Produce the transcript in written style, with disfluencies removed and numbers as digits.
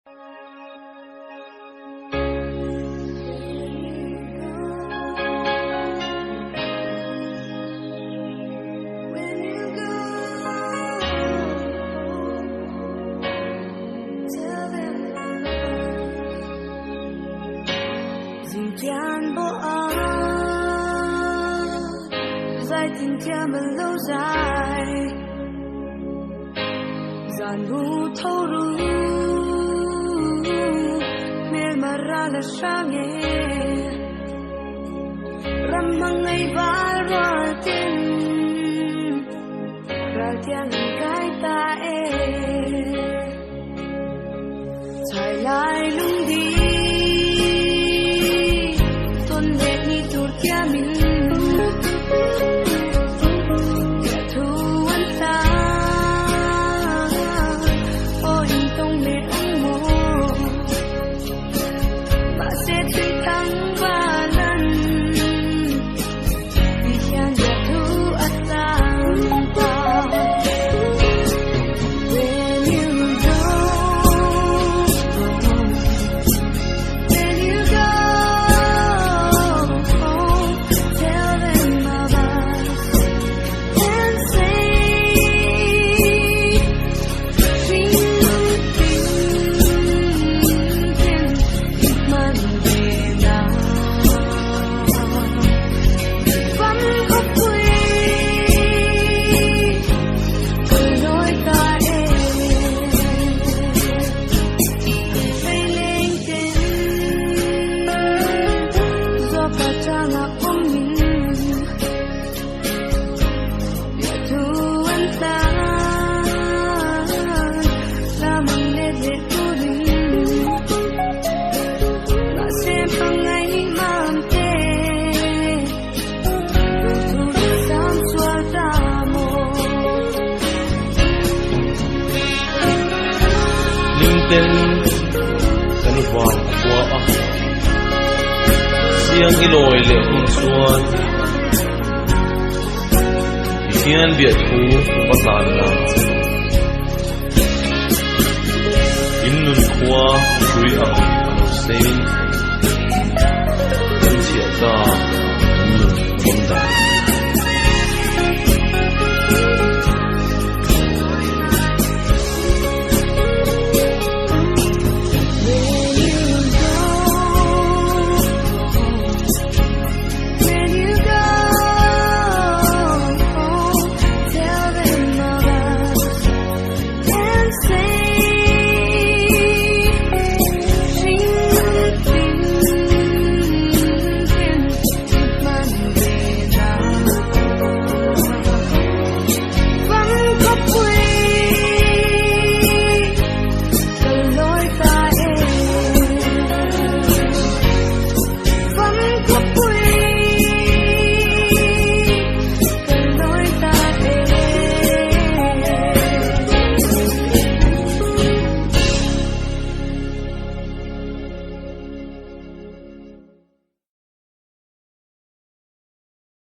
Gian bộ dài tình kia mà lâu dài giàn bu thâu ru mel marala sange ramang ngay ba rồi tin ra tiếng cái ta chạy lại lung đi tên kan vang qua siang i loi le hun suan hian bia thu patan na in nun khwa thui ang sei